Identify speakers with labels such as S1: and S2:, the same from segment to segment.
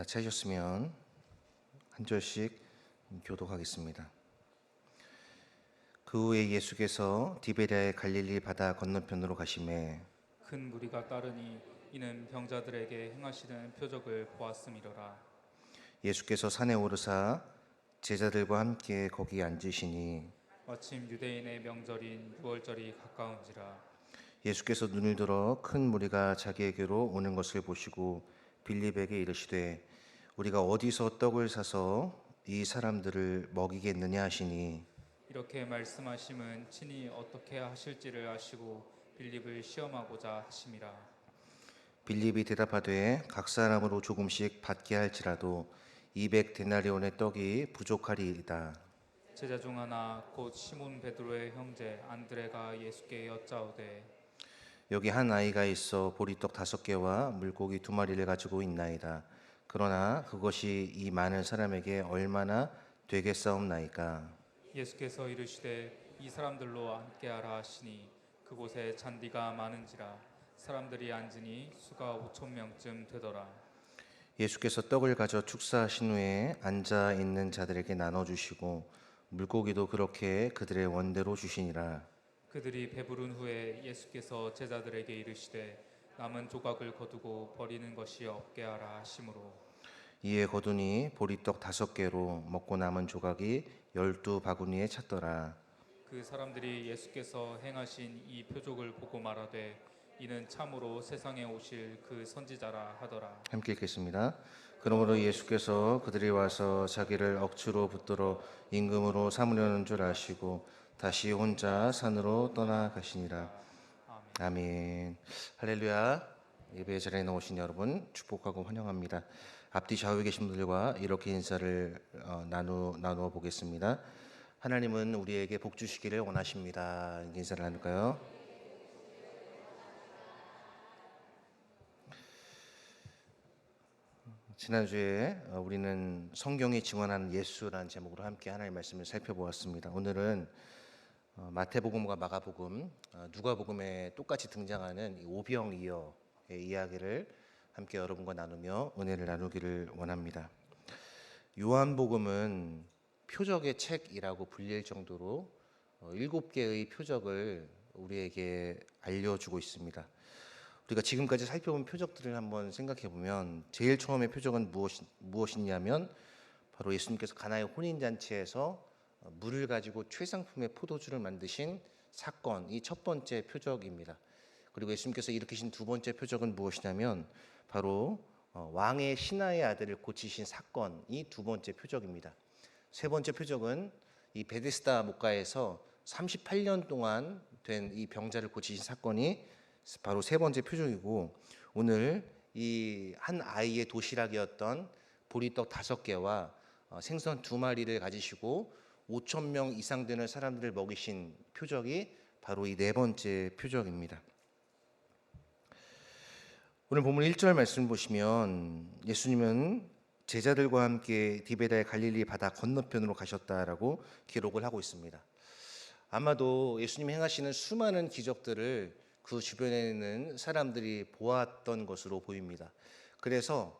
S1: 다 찾으셨으면 한 절씩 교독하겠습니다. 그 후에 예수께서 디베랴의 갈릴리 바다 건너편으로 가시매
S2: 큰 무리가 따르니 이는 병자들에게 행하시는 표적을 보았음이로라.
S1: 예수께서 산에 오르사 제자들과 함께 거기 앉으시니
S2: 마침 유대인의 명절인 유월절이 가까운지라.
S1: 예수께서 눈을 들어 큰 무리가 자기에게로 오는 것을 보시고 빌립에게 이르시되 우리가 어디서 떡을 사서 이 사람들을 먹이겠느냐 하시니
S2: 이렇게 말씀하심은 친히 어떻게 하실지를 아시고 빌립을 시험하고자 하심이라.
S1: 빌립이 대답하되 각 사람으로 조금씩 받게 할지라도 200데나리온의 떡이 부족하리이다.
S2: 제자 중 하나 곧 시몬 베드로의 형제 안드레가 예수께 여짜오되
S1: 여기 한 아이가 있어 보리떡 5개와 물고기 2마리를 가지고 있나이다. 그러나 그것이 이 많은 사람에게 얼마나 되겠사옵나이까.
S2: 예수께서 이르시되 이 사람들로 앉게 하라 하시니 그곳에 잔디가 많은지라. 사람들이 앉으니 수가 5,000명쯤 되더라.
S1: 예수께서 떡을 가져 축사하신 후에 앉아 있는 자들에게 나눠주시고 물고기도 그렇게 그들의 원대로 주시니라.
S2: 그들이 배부른 후에 예수께서 제자들에게 이르시되 남은 조각을 거두고 버리는 것이 없게 하라 하심으로
S1: 이에 거두니 보리떡 5개로 먹고 남은 조각이 12바구니에 찼더라.
S2: 그 사람들이 예수께서 행하신 이 표적을 보고 말하되 이는 참으로 세상에 오실 그 선지자라 하더라.
S1: 함께 읽겠습니다. 그러므로 예수께서 그들이 와서 자기를 억지로 붙들어 임금으로 삼으려는 줄 아시고 다시 혼자 산으로 떠나가시니라. 아멘. 할렐루야. 예배 자리에 나오신 여러분 축복하고 환영합니다. 앞뒤 좌우에 계신 분들과 이렇게 인사를 나누어 보겠습니다. 하나님은 우리에게 복 주시기를 원하십니다. 인사를 나눌까요? 지난주에 우리는 성경이 증언하는 예수라는 제목으로 함께 하나님의 말씀을 살펴보았습니다. 오늘은 마태복음과 마가복음, 누가복음에 똑같이 등장하는 이 오병이어의 이야기를 함께 여러분과 나누며 은혜를 나누기를 원합니다. 요한복음은 표적의 책이라고 불릴 정도로 7개의 표적을 우리에게 알려주고 있습니다. 우리가 지금까지 살펴본 표적들을 한번 생각해 보면 제일 처음에 표적은 무엇이냐면 바로 예수님께서 가나의 혼인잔치에서 물을 가지고 최상품의 포도주를 만드신 사건, 이 첫 번째 표적입니다. 그리고 예수님께서 일으키신 두 번째 표적은 무엇이냐면 바로 왕의 신하의 아들을 고치신 사건이 두 번째 표적입니다. 세 번째 표적은 이 베데스다 목가에서 38년 동안 된 이 병자를 고치신 사건이 바로 세 번째 표적이고, 오늘 이 한 아이의 도시락이었던 보리떡 5개와 생선 2마리를 가지시고 5,000명 이상 되는 사람들을 먹이신 표적이 바로 이 네 번째 표적입니다. 오늘 본문 1절 말씀 보시면 예수님은 제자들과 함께 디베랴의 갈릴리 바다 건너편으로 가셨다라고 기록을 하고 있습니다. 아마도 예수님이 행하시는 수많은 기적들을 그 주변에 있는 사람들이 보았던 것으로 보입니다. 그래서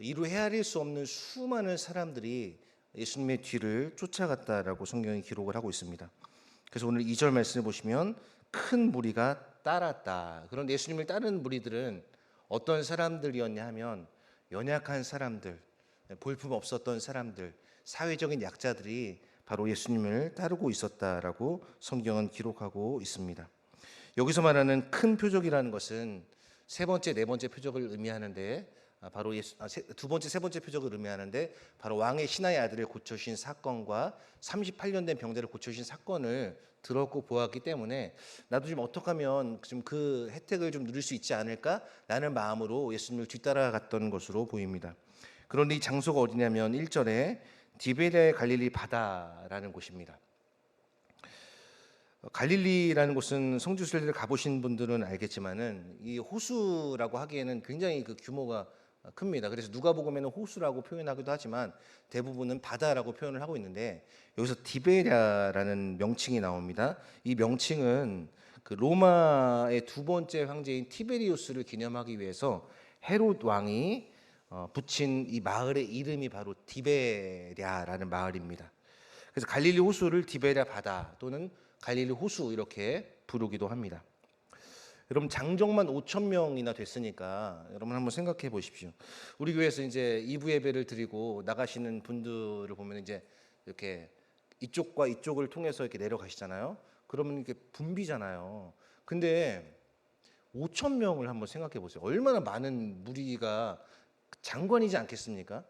S1: 이루 헤아릴 수 없는 수많은 사람들이 예수님의 뒤를 쫓아갔다라고 성경이 기록을 하고 있습니다. 그래서 오늘 2절 말씀을 보시면 큰 무리가 따랐다. 그런데 예수님을 따르는 무리들은 어떤 사람들이었냐 하면 연약한 사람들, 볼품 없었던 사람들, 사회적인 약자들이 바로 예수님을 따르고 있었다라고 성경은 기록하고 있습니다. 여기서 말하는 큰 표적이라는 것은 세 번째, 네 번째 표적을 의미하는데 바로 두 번째, 세 번째 표적을 의미하는데 바로 왕의 신하의 아들을 고쳐주신 사건과 38년 된 병자를 고쳐주신 사건을 들었고 보았기 때문에 나도 좀 어떻게 하면 좀 그 혜택을 좀 누릴 수 있지 않을까라는 마음으로 예수님을 뒤따라갔던 것으로 보입니다. 그런데 이 장소가 어디냐면 1절에 디베랴의 갈릴리 바다라는 곳입니다. 갈릴리라는 곳은 성지순례를 가보신 분들은 알겠지만은 이 호수라고 하기에는 굉장히 그 규모가 큽니다. 그래서 누가복음에는 호수라고 표현하기도 하지만 대부분은 바다라고 표현을 하고 있는데 여기서 디베랴라는 명칭이 나옵니다. 이 명칭은 그 로마의 두 번째 황제인 티베리우스를 기념하기 위해서 헤롯 왕이 붙인 이 마을의 이름이 바로 디베랴라는 마을입니다. 그래서 갈릴리 호수를 디베랴 바다 또는 갈릴리 호수 이렇게 부르기도 합니다. 여러분 장정만 5천 명이나 됐으니까 여러분 한번 생각해 보십시오. 우리 교회에서 이제 2부 예배를 드리고 나가시는 분들을 보면 이제 이렇게 이쪽과 이쪽을 통해서 이렇게 내려가시잖아요. 그러면 이게 붐비잖아요. 근데 5천 명을 한번 생각해 보세요. 얼마나 많은 무리가 장관이지 않겠습니까?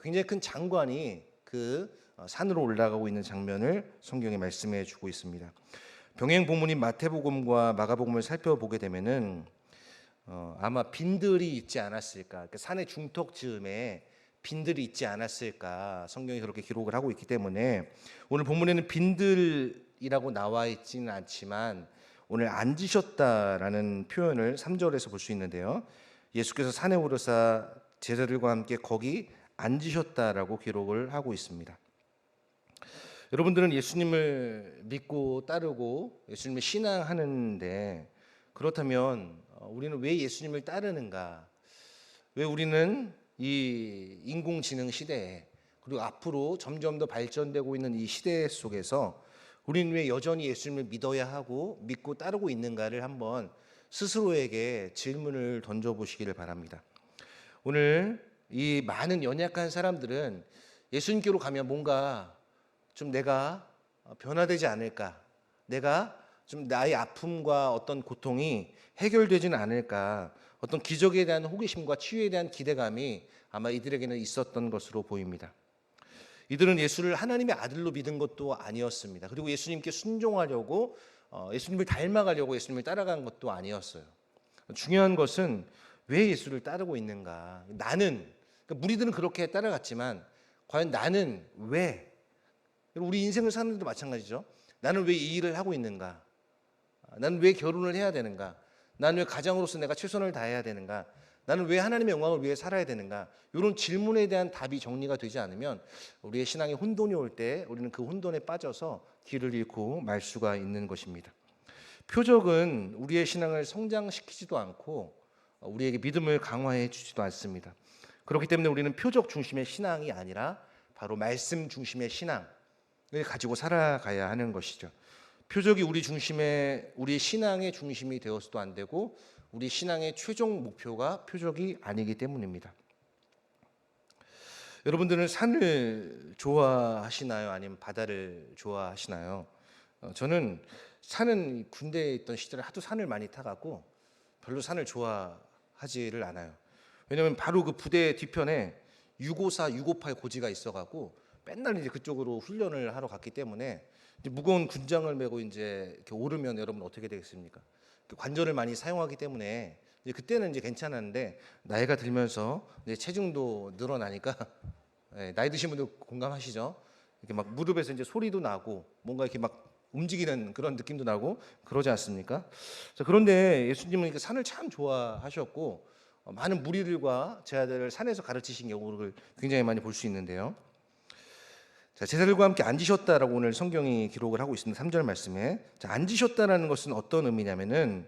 S1: 굉장히 큰 장관이 그 산으로 올라가고 있는 장면을 성경에 말씀해 주고 있습니다. 병행 본문인 마태복음과 마가복음을 살펴보게 되면은 아마 빈들이 있지 않았을까, 그러니까 산의 중턱 즈음에 빈들이 있지 않았을까, 성경이 그렇게 기록을 하고 있기 때문에 오늘 본문에는 빈들이라고 나와 있지는 않지만 오늘 앉으셨다라는 표현을 3절에서 볼 수 있는데요. 예수께서 산에 오르사 제자들과 함께 거기 앉으셨다라고 기록을 하고 있습니다. 여러분들은 예수님을 믿고 따르고 예수님을 신앙하는데, 그렇다면 우리는 왜 예수님을 따르는가? 왜 우리는 이 인공지능 시대에, 그리고 앞으로 점점 더 발전되고 있는 이 시대 속에서 우리는 왜 여전히 예수님을 믿어야 하고 믿고 따르고 있는가를 한번 스스로에게 질문을 던져보시기를 바랍니다. 오늘 이 많은 연약한 사람들은 예수님께로 가면 뭔가 좀 내가 변화되지 않을까, 내가 좀 나의 아픔과 어떤 고통이 해결되지는 않을까, 어떤 기적에 대한 호기심과 치유에 대한 기대감이 아마 이들에게는 있었던 것으로 보입니다. 이들은 예수를 하나님의 아들로 믿은 것도 아니었습니다. 그리고 예수님께 순종하려고 예수님을 닮아가려고 예수님을 따라간 것도 아니었어요. 중요한 것은 왜 예수를 따르고 있는가. 나는, 그러니까 무리들은 그렇게 따라갔지만 과연 나는 왜, 우리 인생을 사는 데도 마찬가지죠. 나는 왜 이 일을 하고 있는가? 나는 왜 결혼을 해야 되는가? 나는 왜 가장으로서 내가 최선을 다해야 되는가? 나는 왜 하나님의 영광을 위해 살아야 되는가? 이런 질문에 대한 답이 정리가 되지 않으면 우리의 신앙에 혼돈이 올 때 우리는 그 혼돈에 빠져서 길을 잃고 말 수가 있는 것입니다. 표적은 우리의 신앙을 성장시키지도 않고 우리에게 믿음을 강화해 주지도 않습니다. 그렇기 때문에 우리는 표적 중심의 신앙이 아니라 바로 말씀 중심의 신앙을 가지고 살아가야 하는 것이죠. 표적이 우리 신앙의 중심이 되어서도 안 되고 우리 신앙의 최종 목표가 표적이 아니기 때문입니다. 여러분들은 산을 좋아하시나요? 아니면 바다를 좋아하시나요? 저는 산은 군대에 있던 시절에 하도 산을 많이 타갖고 별로 산을 좋아하지를 않아요. 왜냐하면 바로 그 부대 뒤편에 654, 658 고지가 있어갖고 맨날 이제 그쪽으로 훈련을 하러 갔기 때문에 이제 무거운 군장을 메고 이제 이렇게 오르면 여러분 어떻게 되겠습니까? 관절을 많이 사용하기 때문에 이제 그때는 이제 괜찮았는데 나이가 들면서 이제 체중도 늘어나니까 나이 드신 분들 공감하시죠? 이렇게 막 무릎에서 이제 소리도 나고 뭔가 이렇게 막 움직이는 그런 느낌도 나고 그러지 않습니까? 자, 그런데 예수님은 이렇게 산을 참 좋아하셨고 많은 무리들과 제자들을 산에서 가르치신 경우를 굉장히 많이 볼 수 있는데요. 자, 제자들과 함께 앉으셨다라고 오늘 성경이 기록을 하고 있습니다. 3절 말씀에. 자, 앉으셨다라는 것은 어떤 의미냐면은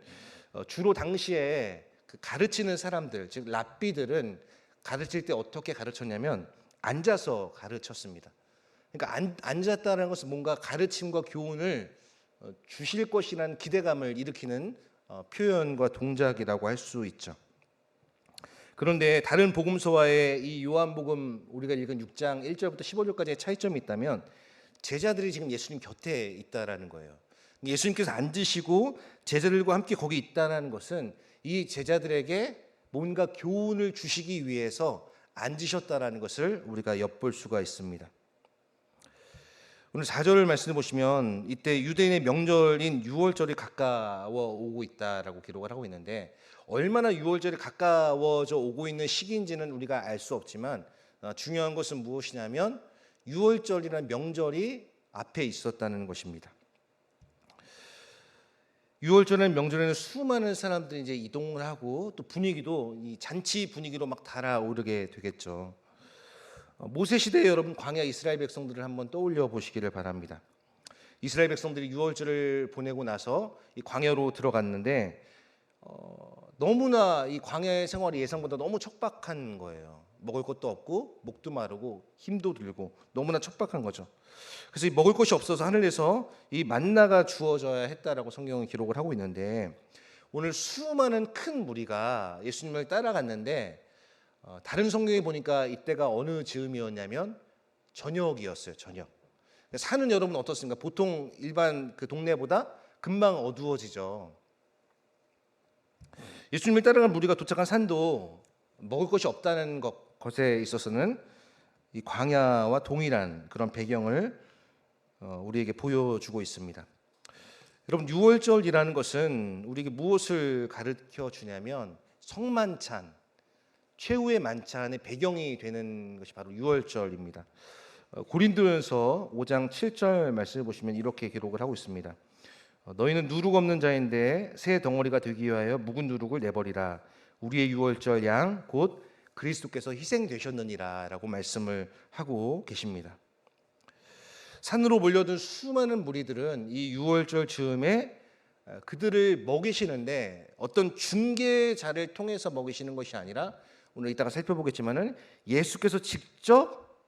S1: 주로 당시에 그 가르치는 사람들, 즉 랍비들은 가르칠 때 어떻게 가르쳤냐면 앉아서 가르쳤습니다. 그러니까 앉았다는 것은 뭔가 가르침과 교훈을 주실 것이라는 기대감을 일으키는 표현과 동작이라고 할 수 있죠. 그런데 다른 복음서와의 이 요한복음 우리가 읽은 6장 1절부터 15절까지의 차이점이 있다면 제자들이 지금 예수님 곁에 있다라는 거예요. 예수님께서 앉으시고 제자들과 함께 거기 있다는 것은 이 제자들에게 뭔가 교훈을 주시기 위해서 앉으셨다라는 것을 우리가 엿볼 수가 있습니다. 오늘 4절 말씀을 보시면 이때 유대인의 명절인 유월절이 가까워 오고 있다라고 기록을 하고 있는데 얼마나 유월절이 가까워져 오고 있는 시기인지는 우리가 알 수 없지만 중요한 것은 무엇이냐면 유월절이라는 명절이 앞에 있었다는 것입니다. 유월절이라는 명절에는 수많은 사람들이 이제 이동을 하고 또 분위기도 이 잔치 분위기로 막 달아오르게 되겠죠. 모세 시대에 여러분 광야 이스라엘 백성들을 한번 떠올려 보시기를 바랍니다. 이스라엘 백성들이 유월절을 보내고 나서 이 광야로 들어갔는데 너무나 이 광야의 생활이 예상보다 너무 척박한 거예요. 먹을 것도 없고 목도 마르고 힘도 들고 너무나 척박한 거죠. 그래서 이 먹을 것이 없어서 하늘에서 이 만나가 주어져야 했다라고 성경은 기록을 하고 있는데, 오늘 수많은 큰 무리가 예수님을 따라갔는데 다른 성경에 보니까 이때가 어느 즈음이었냐면 저녁이었어요. 저녁. 산은 여러분 어떻습니까? 보통 일반 그 동네보다 금방 어두워지죠. 예수님을 따라간 무리가 도착한 산도 먹을 것이 없다는 것에 있어서는 이 광야와 동일한 그런 배경을 우리에게 보여주고 있습니다. 여러분, 유월절이라는 것은 우리에게 무엇을 가르쳐 주냐면 성만찬, 최후의 만찬의 배경이 되는 것이 바로 유월절입니다. 고린도전서 5장 7절 말씀을 보시면 이렇게 기록을 하고 있습니다. 너희는 누룩 없는 자인데 새 덩어리가 되기 위하여 묵은 누룩을 내버리라. 우리의 유월절 양 곧 그리스도께서 희생되셨느니라 라고 말씀을 하고 계십니다. 산으로 몰려든 수많은 무리들은 이 유월절 즈음에 그들을 먹이시는데 어떤 중개자를 통해서 먹이시는 것이 아니라, 오늘 이따가 살펴보겠지만은 예수께서 직접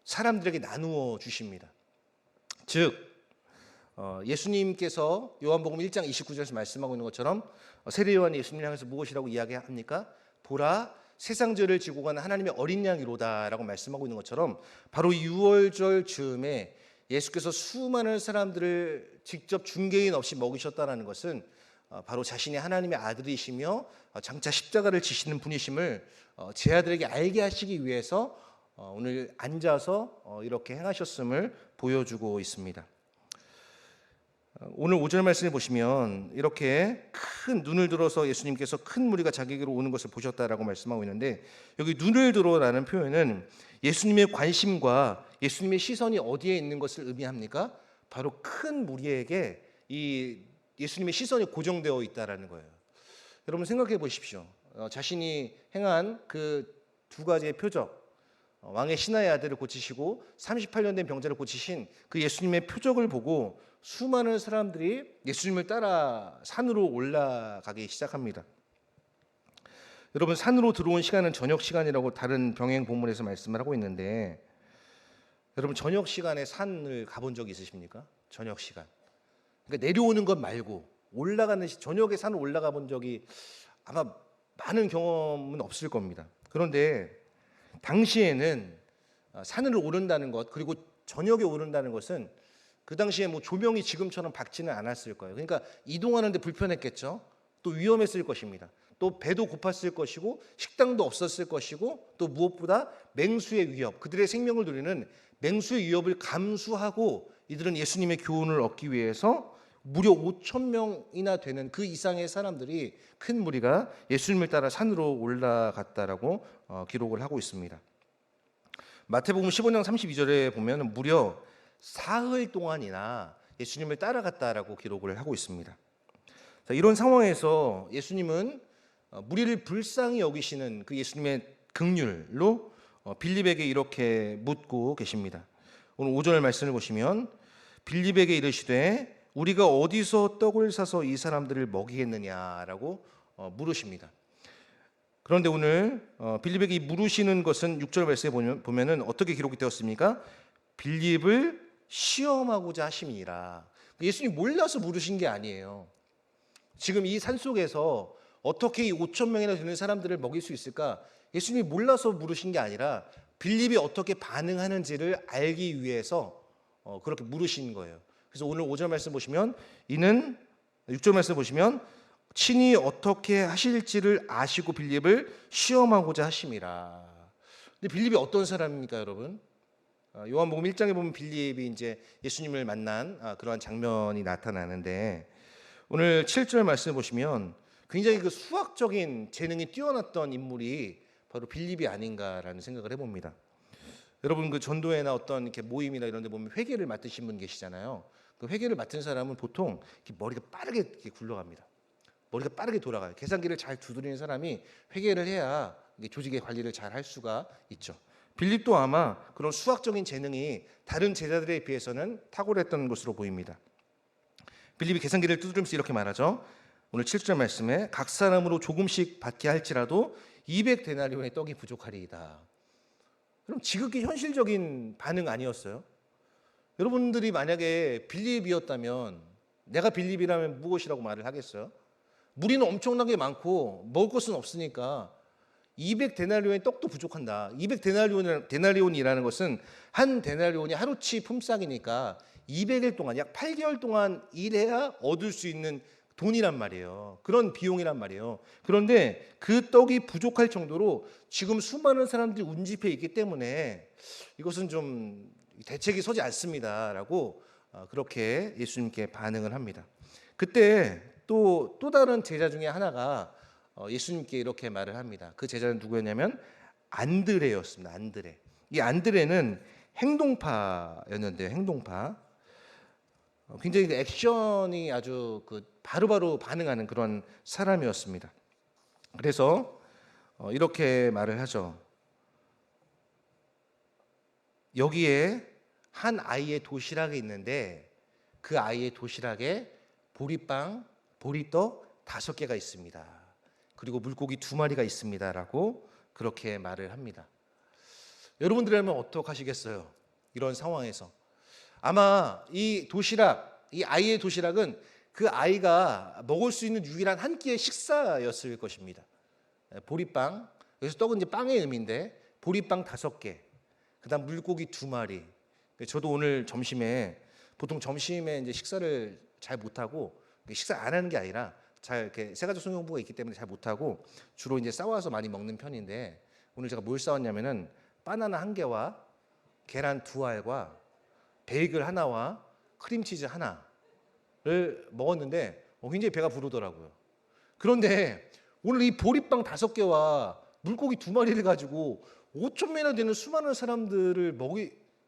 S1: 사람들에게 나누어 주십니다. 즉 예수님께서 요한복음 1장 29절에서 말씀하고 있는 것처럼 세례 요한이 예수님을 향해서 무엇이라고 이야기합니까? 보라, 세상 죄를 지고 가는 하나님의 어린 양이로다라고 말씀하고 있는 것처럼, 바로 유월절 즈음에 예수께서 수많은 사람들을 직접 중개인 없이 먹이셨다는 것은 바로 자신이 하나님의 아들이시며 장차 십자가를 지시는 분이심을 제 아들에게 알게 하시기 위해서 오늘 앉아서 이렇게 행하셨음을 보여주고 있습니다. 오늘 5절 말씀을 보시면 이렇게 큰 눈을 들어서 예수님께서 큰 무리가 자기에게로 오는 것을 보셨다라고 말씀하고 있는데, 여기 눈을 들어라는 표현은 예수님의 관심과 예수님의 시선이 어디에 있는 것을 의미합니까? 바로 큰 무리에게 이 예수님의 시선이 고정되어 있다라는 거예요. 여러분 생각해 보십시오. 자신이 행한 그 두 가지의 표적, 왕의 신하의 아들을 고치시고 38년 된 병자를 고치신 그 예수님의 표적을 보고 수많은 사람들이 예수님을 따라 산으로 올라가기 시작합니다. 여러분, 산으로 들어온 시간은 저녁 시간이라고 다른 병행 본문에서 말씀을 하고 있는데, 여러분 저녁 시간에 산을 가본 적 있으십니까? 저녁 시간. 그러니까 내려오는 것 말고 올라가는 저녁에 산을 올라가 본 적이 아마 많은 경험은 없을 겁니다. 그런데 당시에는 산을 오른다는 것, 그리고 저녁에 오른다는 것은 그 당시에 뭐 조명이 지금처럼 밝지는 않았을 거예요. 그러니까 이동하는데 불편했겠죠. 또 위험했을 것입니다. 또 배도 고팠을 것이고 식당도 없었을 것이고, 또 무엇보다 맹수의 위협, 그들의 생명을 누리는 맹수의 위협을 감수하고 이들은 예수님의 교훈을 얻기 위해서 무려 5천 명이나 되는 그 이상의 사람들이, 큰 무리가 예수님을 따라 산으로 올라갔다라고 기록을 하고 있습니다. 마태복음 15장 32절에 보면 무려 사흘 동안이나 예수님을 따라갔다라고 기록을 하고 있습니다. 자, 이런 상황에서 예수님은 무리를 불쌍히 여기시는 그 예수님의 긍휼로 빌립에게 이렇게 묻고 계십니다. 오늘 5절 말씀을 보시면 빌립에게 이르시되 우리가 어디서 떡을 사서 이 사람들을 먹이겠느냐라고 물으십니다. 그런데 오늘 빌립에게 물으시는 것은 6절 말씀에 보면은 어떻게 기록이 되었습니까? 빌립을 시험하고자 하심이라. 예수님이 몰라서 물으신 게 아니에요. 지금 이 산속에서 어떻게 이 5천 명이나 되는 사람들을 먹일 수 있을까? 예수님이 몰라서 물으신 게 아니라 빌립이 어떻게 반응하는지를 알기 위해서 그렇게 물으신 거예요. 그래서 오늘 5절 말씀 보시면, 이는 6절 말씀 보시면 친히 어떻게 하실지를 아시고 빌립을 시험하고자 하심이라. 근데 빌립이 어떤 사람입니까, 여러분? 요한복음 1장에 보면 빌립이 이제 예수님을 만난 그러한 장면이 나타나는데, 오늘 7절 말씀 보시면 굉장히 그 수학적인 재능이 뛰어났던 인물이 바로 빌립이 아닌가라는 생각을 해봅니다. 여러분 그 전도회나 어떤 이렇게 모임이나 이런 데 보면 회계를 맡으신 분 계시잖아요. 그 회계를 맡은 사람은 보통 이렇게 머리가 빠르게 이렇게 굴러갑니다. 머리가 빠르게 돌아가요. 계산기를 잘 두드리는 사람이 회계를 해야 조직의 관리를 잘 할 수가 있죠. 빌립도 아마 그런 수학적인 재능이 다른 제자들에 비해서는 탁월했던 것으로 보입니다. 빌립이 계산기를 두드리면서 이렇게 말하죠. 오늘 7절 말씀에 각 사람으로 조금씩 받게 할지라도 200데나리온의 떡이 부족하리이다. 그럼 지극히 현실적인 반응 아니었어요? 여러분들이 만약에 빌립이었다면, 내가 빌립이라면 무엇이라고 말을 하겠어요? 무리는 엄청나게 많고 먹을 것은 없으니까 200데나리온의 떡도 부족한다. 200데나리온이라는 것은 한 데나리온이 하루치 품삯이니까 200일 동안, 약 8개월 동안 일해야 얻을 수 있는 돈이란 말이에요. 그런 비용이란 말이에요. 그런데 그 떡이 부족할 정도로 지금 수많은 사람들이 운집해 있기 때문에 이것은 좀 대책이 서지 않습니다라고 그렇게 예수님께 반응을 합니다. 그때 또 다른 제자 중에 하나가 예수님께 이렇게 말을 합니다. 그 제자는 누구였냐면 안드레였습니다. 안드레. 이 안드레는 행동파였는데요. 행동파. 굉장히 그 액션이 아주 바로바로 반응하는 그런 사람이었습니다. 그래서 이렇게 말을 하죠. 여기에 한 아이의 도시락이 있는데 그 아이의 도시락에 보리빵, 보리떡 5개가 있습니다. 그리고 물고기 2마리가 있습니다라고 그렇게 말을 합니다. 여러분들이라면 어떡하시겠어요? 이런 상황에서 아마 이 도시락, 이 아이의 도시락은 그 아이가 먹을 수 있는 유일한 한 끼의 식사였을 것입니다. 보리빵, 여기서 떡은 이제 빵의 의미인데 보리빵 5개, 그다음 물고기 2마리. 저도 오늘 점심에, 보통 점심에 이제 식사를 잘 못하고, 식사 안 하는 게 아니라 잘 이렇게 세가족 성경부가 있기 때문에 잘 못하고 주로 이제 싸와서 많이 먹는 편인데, 오늘 제가 뭘 싸왔냐면은 바나나 1개와 계란 2알과 베이글 하나와 크림치즈 하나를 먹었는데 굉장히 배가 부르더라고요. 그런데 오늘 이 보리빵 5개와 물고기 2마리를 가지고 5,000명이나 되는 수많은 사람들을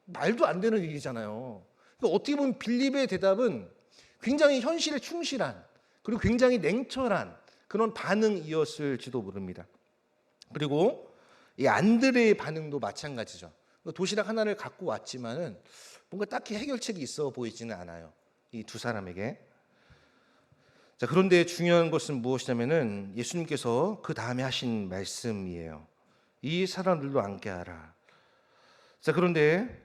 S1: 말도 안 되는 일이잖아요. 그러니까 어떻게 보면 빌립의 대답은 굉장히 현실에 충실한, 그리고 굉장히 냉철한 그런 반응이었을지도 모릅니다. 그리고 이 안드레의 반응도 마찬가지죠. 도시락 하나를 갖고 왔지만은 뭔가 딱히 해결책이 있어 보이지는 않아요. 이 두 사람에게. 자, 그런데 중요한 것은 무엇이냐면은 예수님께서 그 다음에 하신 말씀이에요. 이 사람들도 앉게 하라. 자, 그런데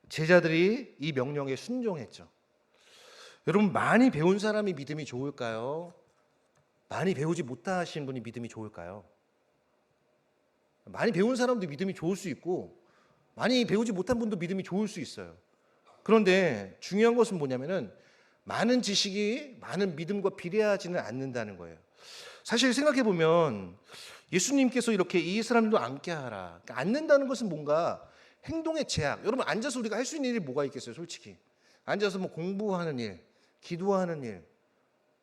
S1: 제자들이 이 명령에 순종했죠. 여러분, 많이 배운 사람이 믿음이 좋을까요? 많이 배우지 못하신 분이 믿음이 좋을까요? 많이 배운 사람도 믿음이 좋을 수 있고 많이 배우지 못한 분도 믿음이 좋을 수 있어요. 그런데 중요한 것은 뭐냐면은 많은 지식이 많은 믿음과 비례하지는 않는다는 거예요. 사실 생각해 보면 예수님께서 이렇게 이 사람들도 앉게 하라. 그러니까 앉는다는 것은 뭔가 행동의 제약. 여러분, 앉아서 우리가 할 수 있는 일이 뭐가 있겠어요, 솔직히. 앉아서 뭐 공부하는 일, 기도하는 일,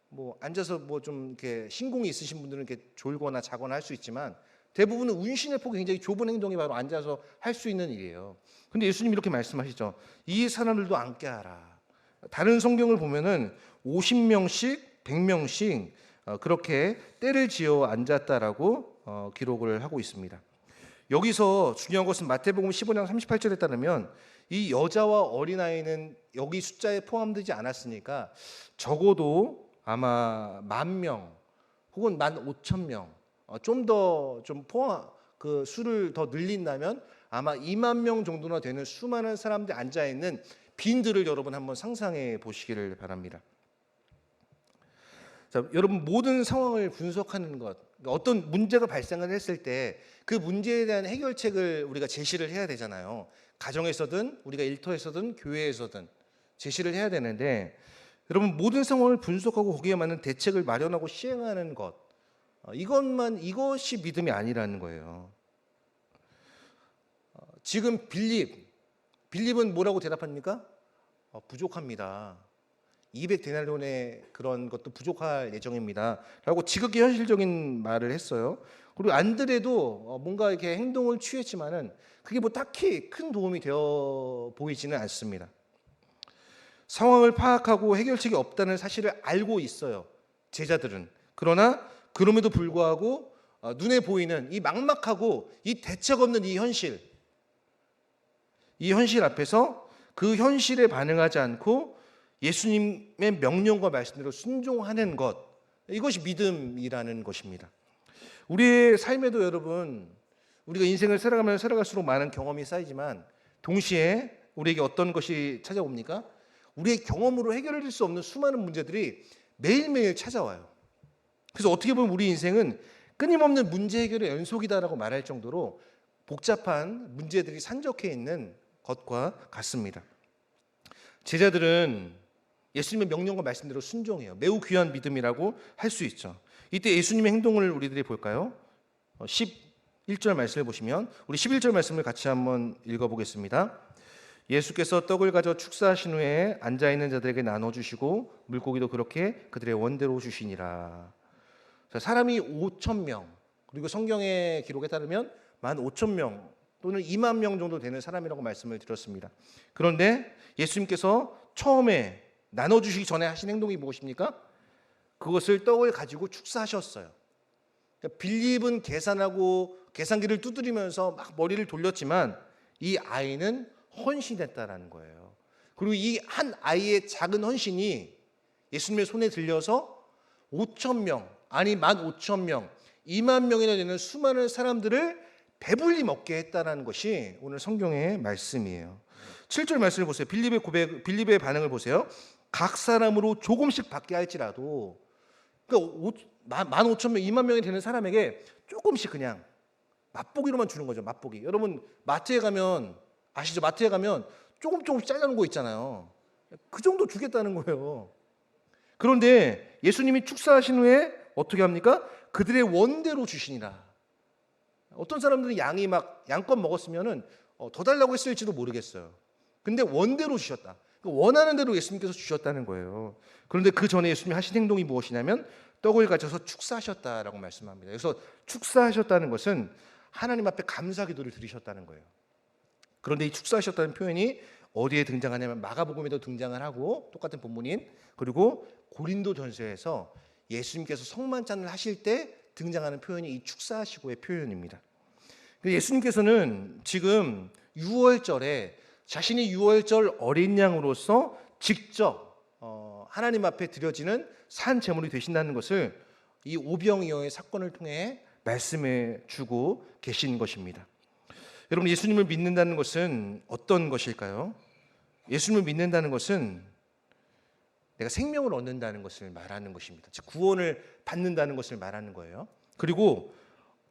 S1: 뭐 앉아서 뭐 좀 이렇게 신공이 있으신 분들은 이렇게 졸거나 자거나 할 수 있지만 대부분은 운신의 폭이 굉장히 좁은 행동이 바로 앉아서 할 수 있는 일이에요. 근데 예수님 이렇게 말씀하시죠. 이 사람들도 앉게 하라. 다른 성경을 보면은 50명씩 100명씩 그렇게 때를 지어 앉았다라고 기록을 하고 있습니다. 여기서 중요한 것은 마태복음 15장 38절에 따르면 이 여자와 어린아이는 여기 숫자에 포함되지 않았으니까 적어도 아마 10,000명 혹은 15,000명, 좀 더 그 수를 더 늘린다면 아마 20,000명 정도나 되는 수많은 사람들이 앉아 있는 빈들을 여러분 한번 상상해 보시기를 바랍니다. 자, 여러분, 모든 상황을 분석하는 것, 어떤 문제가 발생을 했을 때 그 문제에 대한 해결책을 우리가 제시를 해야 되잖아요. 가정에서든 우리가 일터에서든 교회에서든 제시를 해야 되는데, 여러분, 모든 상황을 분석하고 거기에 맞는 대책을 마련하고 시행하는 것, 이것이 믿음이 아니라는 거예요. 지금 빌립은 뭐라고 대답합니까? 부족합니다. 200데나리온의 그런 것도 부족할 예정입니다. 라고 지극히 현실적인 말을 했어요. 그리고 안드레도 뭔가 이렇게 행동을 취했지만은 그게 뭐 딱히 큰 도움이 되어 보이지는 않습니다. 상황을 파악하고 해결책이 없다는 사실을 알고 있어요, 제자들은. 그러나 그럼에도 불구하고 눈에 보이는 이 막막하고 이 대책 없는 이 현실 앞에서 그 현실에 반응하지 않고 예수님의 명령과 말씀대로 순종하는 것, 이것이 믿음이라는 것입니다. 우리의 삶에도 여러분, 우리가 인생을 살아가면 살아갈수록 많은 경험이 쌓이지만 동시에 우리에게 어떤 것이 찾아옵니까? 우리의 경험으로 해결할 수 없는 수많은 문제들이 매일매일 찾아와요. 그래서 어떻게 보면 우리 인생은 끊임없는 문제 해결의 연속이다라고 말할 정도로 복잡한 문제들이 산적해 있는 것과 같습니다. 제자들은 예수님의 명령과 말씀대로 순종해요. 매우 귀한 믿음이라고 할 수 있죠. 이때 예수님의 행동을 우리들이 볼까요? 11절 말씀을 보시면 우리 11절 말씀을 같이 한번 읽어보겠습니다. 예수께서 떡을 가져 축사하신 후에 앉아있는 자들에게 나눠주시고 물고기도 그렇게 그들의 원대로 주시니라. 사람이 5,000명, 그리고 성경의 기록에 따르면 15,000명 또는 2만 명 정도 되는 사람이라고 말씀을 드렸습니다. 그런데 예수님께서 처음에 나눠주시기 전에 하신 행동이 무엇입니까? 그것을 떡을 가지고 축사하셨어요. 그러니까 빌립은 계산하고 계산기를 두드리면서 막 머리를 돌렸지만 이 아이는 헌신했다라는 거예요. 그리고 이 한 아이의 작은 헌신이 예수님의 손에 들려서 5,000명, 아니 15,000명, 2만 명이나 되는 수많은 사람들을 배불리 먹게 했다는 것이 오늘 성경의 말씀이에요. 7절 말씀을 보세요. 빌립의 반응을 보세요. 각 사람으로 조금씩 받게 할지라도, 그러니까 15,000명, 2만 명이 되는 사람에게 조금씩 그냥 맛보기로만 주는 거죠. 맛보기. 여러분 마트에 가면 아시죠? 마트에 가면 조금씩 잘라놓은 거 있잖아요. 그 정도 주겠다는 거예요. 그런데 예수님이 축사하신 후에 어떻게 합니까? 그들의 원대로 주시니라. 어떤 사람들은 양이 막 양껏 먹었으면은 더 달라고 했을지도 모르겠어요. 근데 원대로 주셨다. 원하는 대로 예수님께서 주셨다는 거예요. 그런데 그 전에 예수님이 하신 행동이 무엇이냐면 떡을 가져서 축사하셨다라고 말씀합니다. 그래서 축사하셨다는 것은 하나님 앞에 감사 기도를 드리셨다는 거예요. 그런데 이 축사하셨다는 표현이 어디에 등장하냐면 마가복음에도 등장을 하고 똑같은 본문인, 그리고 고린도전서에서 예수님께서 성만찬을 하실 때 등장하는 표현이 이 축사하시고의 표현입니다. 예수님께서는 지금 유월절에 자신이 유월절 어린 양으로서 직접 하나님 앞에 드려지는 산 제물이 되신다는 것을 이 오병이어의 사건을 통해 말씀해 주고 계신 것입니다. 여러분, 예수님을 믿는다는 것은 어떤 것일까요? 예수님을 믿는다는 것은 내가 생명을 얻는다는 것을 말하는 것입니다. 즉 구원을 받는다는 것을 말하는 거예요. 그리고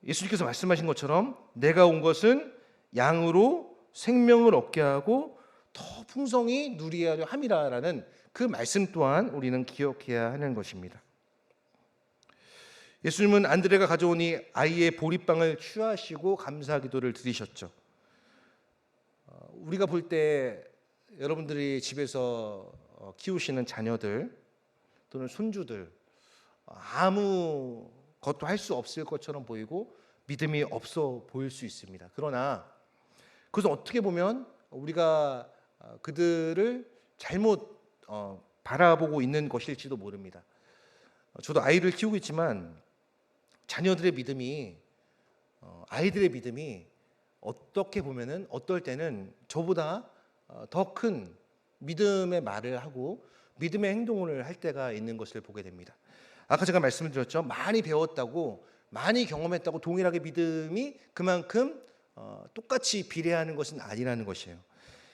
S1: 예수님께서 말씀하신 것처럼 내가 온 것은 양으로 생명을 얻게 하고 더 풍성히 누리게 하려 함이라라는 그 말씀 또한 우리는 기억해야 하는 것입니다. 예수님은 안드레가 가져온 이 아이의 보리빵을 취하시고 감사 기도를 드리셨죠. 우리가 볼 때 여러분들이 집에서 키우시는 자녀들 또는 손주들 아무 것도 할 수 없을 것처럼 보이고 믿음이 없어 보일 수 있습니다. 그러나 그것은 어떻게 보면 우리가 그들을 잘못 바라보고 있는 것일지도 모릅니다. 저도 아이를 키우고 있지만 자녀들의 믿음이 아이들의 믿음이 어떻게 보면은 어떨 때는 저보다 더 큰 믿음의 말을 하고 믿음의 행동을 할 때가 있는 것을 보게 됩니다. 아까 제가 말씀을 드렸죠. 많이 배웠다고 많이 경험했다고 동일하게 믿음이 그만큼 똑같이 비례하는 것은 아니라는 것이에요.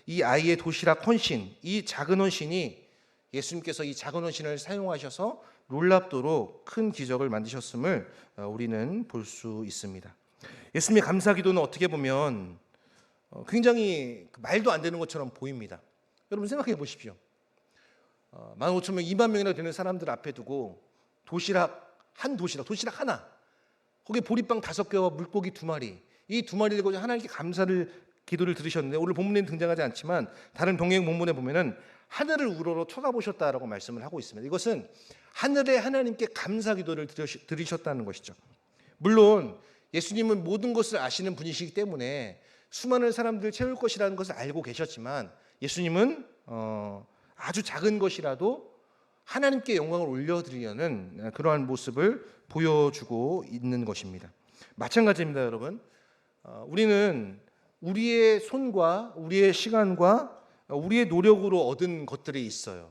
S1: 이 아이의 도시락 헌신, 이 작은 헌신이 예수님께서 이 작은 헌신을 사용하셔서 놀랍도록 큰 기적을 만드셨음을 우리는 볼 수 있습니다. 예수님의 감사 기도는 어떻게 보면 굉장히 말도 안 되는 것처럼 보입니다. 여러분 생각해 보십시오. 15,000명, 2만 명이나 되는 사람들 앞에 두고 도시락 하나, 거기에 보리빵 5개와 물고기 2마리, 이 2마리를 가지고 하나님께 감사를 기도를 들으셨는데 오늘 본문에는 등장하지 않지만 다른 동행 본문에 보면은 하늘을 우러러 쳐다보셨다라고 말씀을 하고 있습니다. 이것은 하늘의 하나님께 감사 기도를 드리셨다는 것이죠. 물론 예수님은 모든 것을 아시는 분이시기 때문에 수많은 사람들을 채울 것이라는 것을 알고 계셨지만 예수님은 아주 작은 것이라도 하나님께 영광을 올려드리려는 그러한 모습을 보여주고 있는 것입니다. 마찬가지입니다, 여러분. 우리는 우리의 손과 우리의 시간과 우리의 노력으로 얻은 것들이 있어요.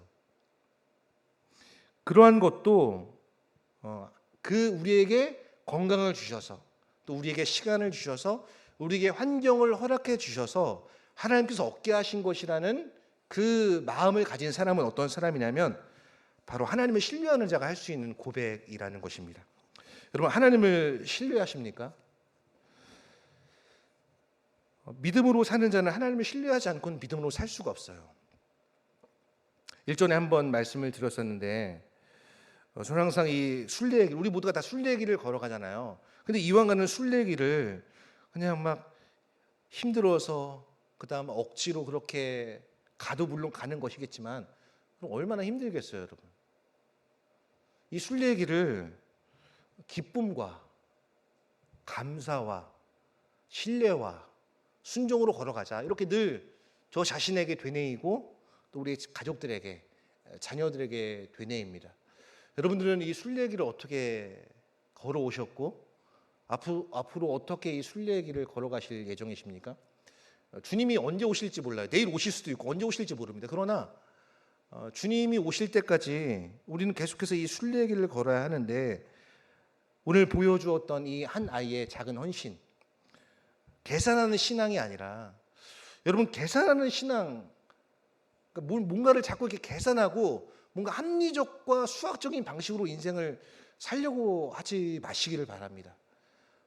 S1: 그러한 것도 그 우리에게 건강을 주셔서 또 우리에게 시간을 주셔서 우리에게 환경을 허락해 주셔서 하나님께서 얻게 하신 것이라는 그 마음을 가진 사람은 어떤 사람이냐면 바로 하나님을 신뢰하는 자가 할 수 있는 고백이라는 것입니다. 여러분, 하나님을 신뢰하십니까? 믿음으로 사는 자는 하나님을 신뢰하지 않고는 믿음으로 살 수가 없어요. 일전에 한번 말씀을 드렸었는데 저는 항상 이 순례길, 우리 모두가 다 순례길을 걸어가잖아요. 근데 이왕 가는 순례길을 그냥 막 힘들어서 그다음 억지로 그렇게 가도 물론 가는 것이겠지만 그럼 얼마나 힘들겠어요, 여러분. 이 순례길을 기쁨과 감사와 신뢰와 순종으로 걸어가자, 이렇게 늘 저 자신에게 되뇌이고 또 우리 가족들에게, 자녀들에게 되뇌입니다. 여러분들은 이 순례길을 어떻게 걸어오셨고 앞으로 어떻게 이 순례길을 걸어가실 예정이십니까? 주님이 언제 오실지 몰라요. 내일 오실 수도 있고 언제 오실지 모릅니다. 그러나 주님이 오실 때까지 우리는 계속해서 이 순례길을 걸어야 하는데, 오늘 보여주었던 이 한 아이의 작은 헌신, 계산하는 신앙이 아니라, 여러분, 계산하는 신앙, 그러니까 뭔가를 자꾸 이렇게 계산하고 뭔가 합리적과 수학적인 방식으로 인생을 살려고 하지 마시기를 바랍니다.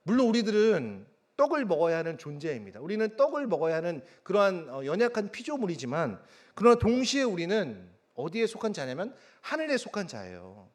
S1: 물론 우리들은 떡을 먹어야 하는 존재입니다. 우리는 떡을 먹어야 하는 그러한 연약한 피조물이지만, 그러나 동시에 우리는 어디에 속한 자냐면 하늘에 속한 자예요.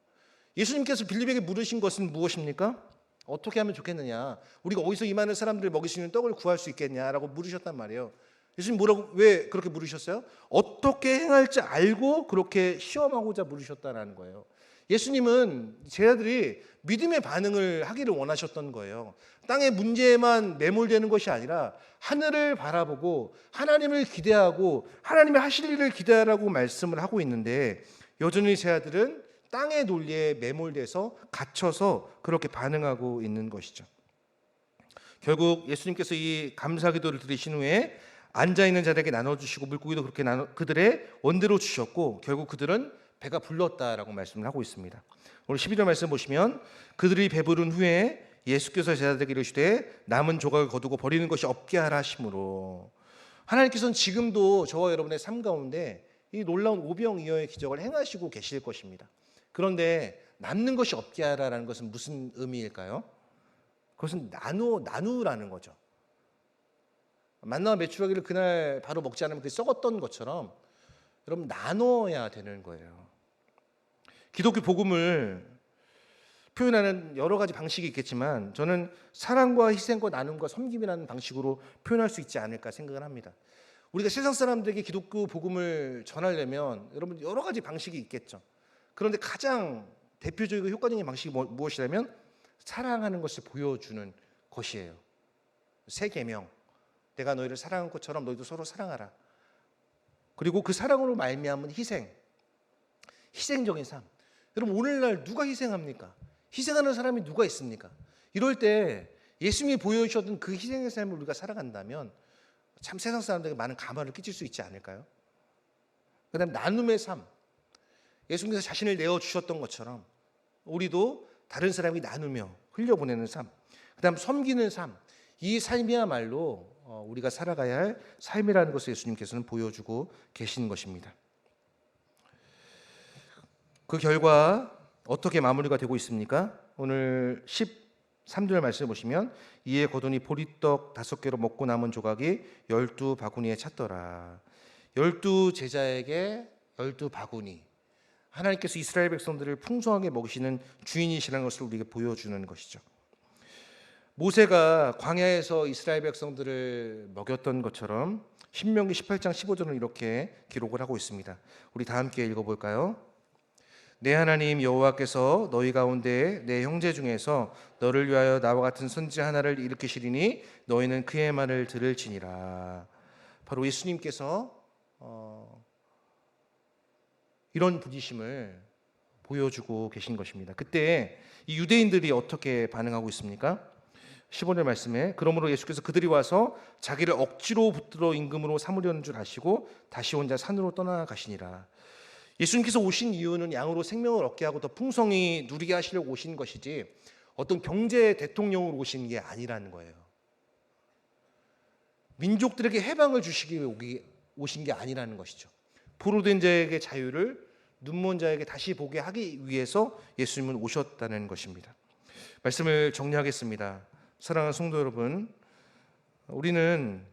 S1: 예수님께서 빌립에게 물으신 것은 무엇입니까? 어떻게 하면 좋겠느냐? 우리가 어디서 이 많은 사람들을 먹일 수 있는 떡을 구할 수 있겠냐라고 물으셨단 말이에요. 예수님 왜 그렇게 물으셨어요? 어떻게 행할지 알고 그렇게 시험하고자 물으셨다는 거예요. 예수님은 제자들이 믿음의 반응을 하기를 원하셨던 거예요. 땅의 문제에만 매몰되는 것이 아니라 하늘을 바라보고 하나님을 기대하고 하나님의 하실 일을 기대하라고 말씀을 하고 있는데, 여전히 제자들은 땅의 논리에 매몰돼서 gat혀서 그렇게 반응하고 있는 것이죠. 결국 예수님께서 이 감사 기도를 드리신 후에 앉아있는 자들에게 나눠주시고 물고기도 그렇게 그들의 원대로 주셨고, 결국 그들은 배가 불렀다라고 말씀을 하고 있습니다. 오늘 12절 말씀 보시면, 그들이 배부른 후에 예수께서 제자들에게 이르시되 남은 조각을 거두고 버리는 것이 없게 하라 하심으로, 하나님께서는 지금도 저와 여러분의 삶 가운데 이 놀라운 오병이어의 기적을 행하시고 계실 것입니다. 그런데 남는 것이 없게 하라라는 것은 무슨 의미일까요? 그것은 나누라는 거죠. 만나와 메추라기를 그날 바로 먹지 않으면 그게 썩었던 것처럼 여러분, 나눠야 되는 거예요. 기독교 복음을 표현하는 여러 가지 방식이 있겠지만 저는 사랑과 희생과 나눔과 섬김이라는 방식으로 표현할 수 있지 않을까 생각을 합니다. 우리가 세상 사람들에게 기독교 복음을 전하려면 여러분 여러 가지 방식이 있겠죠. 그런데 가장 대표적이고 효과적인 방식이 무엇이냐면 사랑하는 것을 보여주는 것이에요. 새 계명, 내가 너희를 사랑한 것처럼 너희도 서로 사랑하라. 그리고 그 사랑으로 말미암은 희생적인 삶. 여러분, 오늘날 누가 희생합니까? 희생하는 사람이 누가 있습니까? 이럴 때 예수님이 보여주셨던 그 희생의 삶을 우리가 살아간다면 참 세상 사람들에게 많은 감화를 끼칠 수 있지 않을까요? 그다음 나눔의 삶. 예수님께서 자신을 내어주셨던 것처럼 우리도 다른 사람이 나누며 흘려보내는 삶. 그다음 섬기는 삶. 이 삶이야말로 우리가 살아가야 할 삶이라는 것을 예수님께서는 보여주고 계신 것입니다. 그 결과 어떻게 마무리가 되고 있습니까? 오늘 13절 말씀을 보시면, 이에 거두니 보리떡 5개로 먹고 남은 조각이 12바구니에 찼더라. 12제자에게 12바구니. 하나님께서 이스라엘 백성들을 풍성하게 먹이시는 주인이시라는 것을 우리에게 보여주는 것이죠. 모세가 광야에서 이스라엘 백성들을 먹였던 것처럼 신명기 18장 15절은 이렇게 기록을 하고 있습니다. 우리 다 함께 읽어볼까요? 내 하나님 여호와께서 너희 가운데 내 형제 중에서 너를 위하여 나와 같은 선지 하나를 일으키시리니 너희는 그의 말을 들을지니라. 바로 예수님께서 이런 부지심을 보여주고 계신 것입니다. 그때 이 유대인들이 어떻게 반응하고 있습니까? 15절 말씀에, 그러므로 예수께서 그들이 와서 자기를 억지로 붙들어 임금으로 삼으려는 줄 아시고 다시 혼자 산으로 떠나가시니라. 예수님께서 오신 이유는 양으로 생명을 얻게 하고 더 풍성히 누리게 하시려고 오신 것이지 어떤 경제 대통령으로 오신 게 아니라는 거예요. 민족들에게 해방을 주시기 위해 오신 게 아니라는 것이죠. 포로된 자에게 자유를, 눈먼 자에게 다시 보게 하기 위해서 예수님은 오셨다는 것입니다. 말씀을 정리하겠습니다. 사랑하는 성도 여러분, 우리는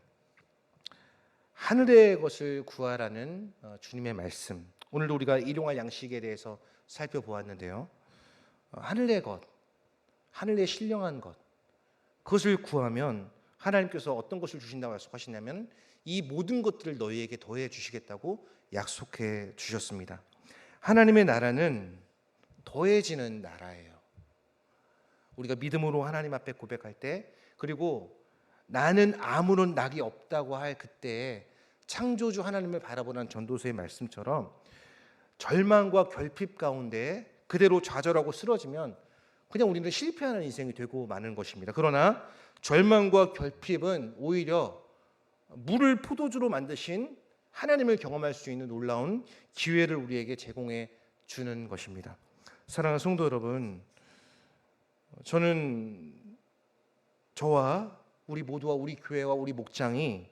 S1: 하늘의 것을 구하라는 주님의 말씀, 오늘도 우리가 일용할 양식에 대해서 살펴보았는데요. 하늘의 것, 하늘의 신령한 것, 그것을 구하면 하나님께서 어떤 것을 주신다고 약속하시냐면 이 모든 것들을 너희에게 더해 주시겠다고 약속해 주셨습니다. 하나님의 나라는 더해지는 나라예요. 우리가 믿음으로 하나님 앞에 고백할 때, 그리고 나는 아무런 낙이 없다고 할 그때 창조주 하나님을 바라보는 전도서의 말씀처럼 절망과 결핍 가운데 그대로 좌절하고 쓰러지면 그냥 우리는 실패하는 인생이 되고 마는 것입니다. 그러나 절망과 결핍은 오히려 물을 포도주로 만드신 하나님을 경험할 수 있는 놀라운 기회를 우리에게 제공해 주는 것입니다. 사랑하는 성도 여러분, 저는 저와 우리 모두와 우리 교회와 우리 목장이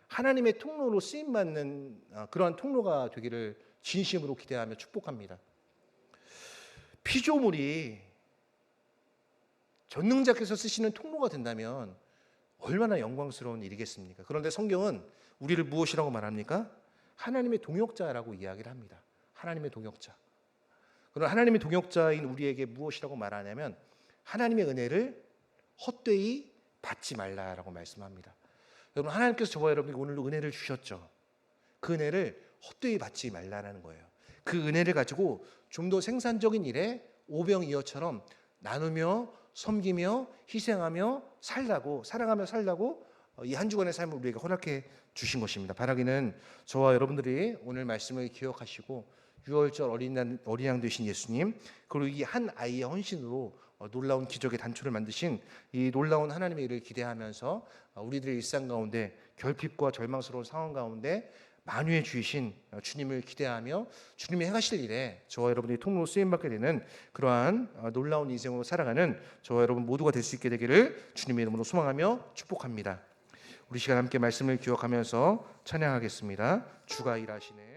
S1: 하나님의 통로로 쓰임받는 그러한 통로가 되기를 진심으로 기대하며 축복합니다. 피조물이 전능자께서 쓰시는 통로가 된다면 얼마나 영광스러운 일이겠습니까? 그런데 성경은 우리를 무엇이라고 말합니까? 하나님의 동역자라고 이야기를 합니다. 하나님의 동역자. 그럼 하나님의 동역자인 우리에게 무엇이라고 말하냐면 하나님의 은혜를 헛되이 받지 말라라고 말씀합니다. 여러분, 하나님께서 저와 여러분에게 오늘도 은혜를 주셨죠. 그 은혜를 헛되이 받지 말라는 거예요. 그 은혜를 가지고 좀 더 생산적인 일에 오병이어처럼 나누며 섬기며 희생하며 살라고, 사랑하며 살라고 이 한 주간의 삶을 우리에게 허락해 주신 것입니다. 바라기는 저와 여러분들이 오늘 말씀을 기억하시고 6월절 어린 양 되신 예수님, 그리고 이 한 아이의 헌신으로 놀라운 기적의 단초를 만드신 이 놀라운 하나님의 일을 기대하면서 우리들의 일상 가운데 결핍과 절망스러운 상황 가운데 만유의 주이신 주님을 기대하며 주님이 행하실 일에 저와 여러분이 통로로 쓰임받게 되는 그러한 놀라운 인생으로 살아가는 저와 여러분 모두가 될 수 있게 되기를 주님의 이름으로 소망하며 축복합니다. 우리 시간 함께 말씀을 기억하면서 찬양하겠습니다. 주가 일하시네.